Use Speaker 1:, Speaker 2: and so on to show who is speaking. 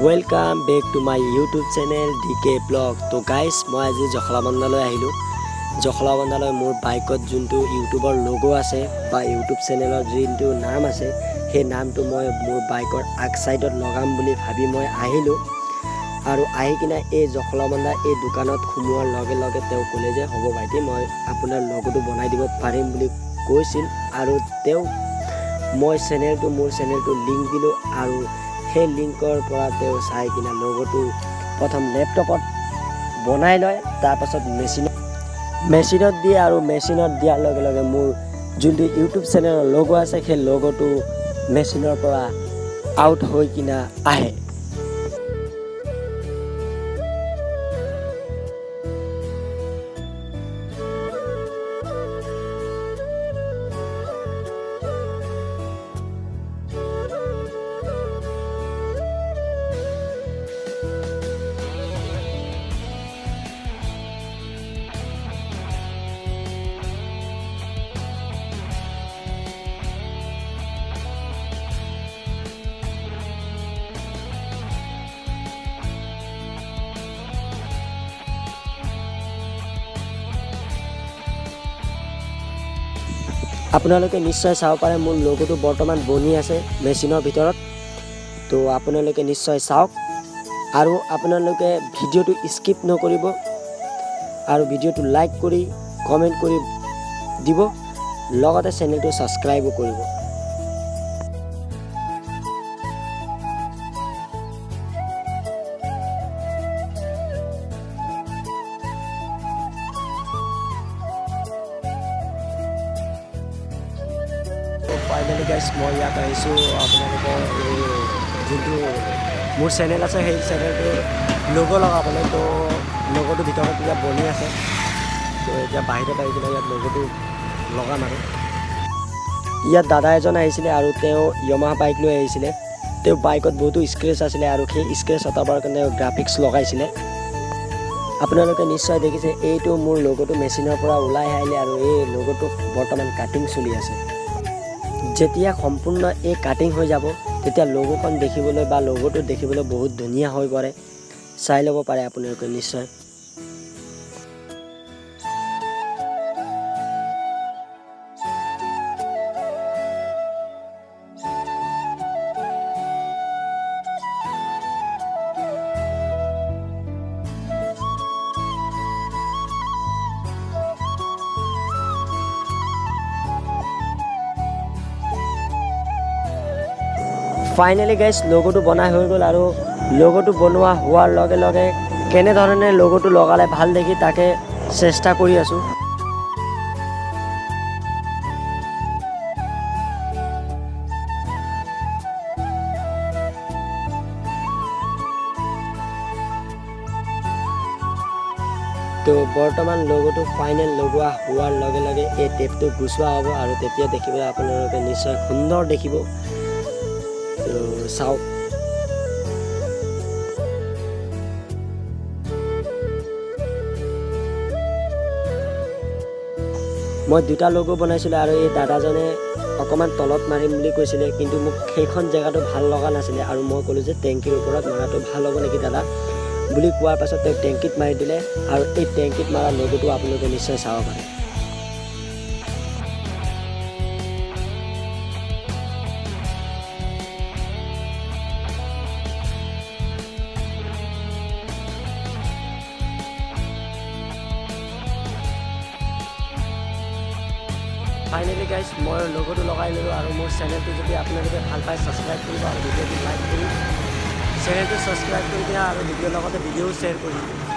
Speaker 1: Welcome back to my YouTube channel DK Blog. তো guys মই আজি জখলাবন্ধালৈ আহিলো। জখলাবন্ধালৈ মোৰ বাইকত যোনটো ইউটিউবৰ লোগো আছে বা ইউটিউব চেনেলৰ যোনটো নাম আছে সেই নামটো মই মোৰ বাইকৰ আগ সাইডত লগাম বুলি ভাবি মই আহিলো। আৰু আহি কিনা এই জখলাবন্ধা এই দোকানত খুমোৱাৰ লগে লগে তেওঁ ক'লে যে হ'ব ভাইটি মই আপোনাৰ লোগোটো বনাই দিব পাৰিম বুলি কৈছিল। আৰু তেওঁ মই মোৰ চেনেলটো লিংক দিলো আৰু সেই লিংকৰ পৰা তেওঁ চাই কিনা লোগোটো প্ৰথম লেপটপত বনাই লয়, তাৰ পাছত মেচিনত দিয়ে আৰু মেচিনত দিয়াৰ লগে লগে মোৰ যোনটো ইউটিউব চেনেলৰ লোগো আছে সেই লোগোটো মেচিনৰ পৰা আউট হৈ কিনা আহে। আপোনালোকে নিশ্চয় চাব পাৰে মোৰ লোগোটো বৰ্তমান বনি আছে মেচিনৰ ভিতৰত। তো আপোনালোকে নিশ্চয় চাওক আৰু আপোনালোকে ভিডিঅ'টো স্কিপ নকৰিব আৰু ভিডিঅ'টো লাইক কৰি কমেণ্ট কৰি দিব, লগতে চেনেলটো ছাবস্ক্ৰাইবো কৰিব। ফাইনেলি গাইছ মই ইয়াত আহিছোঁ আপোনালোকৰ এই যোনটো মোৰ চেনেল আছে সেই চেনেলটোৰ লোগো লগাবলৈ। তো লোগোটো ভিতৰত এতিয়া বনি আছে, তো এতিয়া বাহিৰত আহি কিনে ইয়াত লোগোটো লগাম। আৰু ইয়াত দাদা এজন আহিছিলে আৰু তেওঁ য়ামাহা বাইক লৈ আহিছিলে। তেওঁ বাইকত বহুতো স্ক্ৰেচ আছিলে আৰু সেই স্ক্ৰেচ আঁতৰাবৰ কাৰণে গ্ৰাফিক্স লগাইছিলে। আপোনালোকে নিশ্চয় দেখিছে এইটো মোৰ লোগোটো মেচিনৰ পৰা ওলাই আহিলে আৰু এই লোগোটো বৰ্তমান কাটিং চলি আছে। যেতিয়া সম্পূৰ্ণ এই কাটিং হৈ যাব তেতিয়া লোগোখন দেখিবলৈ বা লোগোটো দেখিবলৈ বহুত ধুনীয়া হৈ পৰে। চাই ল'ব পাৰে আপোনালোকে নিশ্চয়। ফাইনেলি গাইছ লোগোটো বনাই হৈ গ'ল আৰু লোগোটো বনোৱা হোৱাৰ লগে লগে কেনেধৰণে লোগোটো লগালে ভাল দেখি তাকে চেষ্টা কৰি আছোঁ। তো বৰ্তমান লোগোটো ফাইনেল লগোৱা হোৱাৰ লগে লগে এই টেপটো গুচোৱা হ'ব আৰু তেতিয়া দেখিবলৈ আপোনালোকে নিশ্চয় সুন্দৰ দেখিব। তো চাওক মই দুটা লোগো বনাইছিলোঁ আৰু এই দাদাজনে অকণমান তলত মাৰিম বুলি কৈছিলে, কিন্তু মোক সেইখন জেগাটো ভাল লগা নাছিলে আৰু মই ক'লোঁ যে টেংকিৰ ওপৰত মৰাটো ভাল হ'ব নেকি দাদা বুলি কোৱাৰ পাছত তেওঁ টেংকিত মাৰি দিলে আৰু এই টেংকিত মৰা লোগোটো আপোনালোকে নিশ্চয় চাব পাৰে। ফাইনেলি গাইছ মই লোগোটো লগাই ল'লোঁ আৰু মোৰ চেনেলটো যদি আপোনালোকে ভাল পায় ছাবস্ক্ৰাইব কৰিব আৰু ভিডিঅ'টো লাইক কৰি চেনেলটো ছাবস্ক্ৰাইব কৰি দিয়া আৰু ভিডিঅ'ৰ লগতে ভিডিঅ'ও শ্বেয়াৰ কৰি দিব।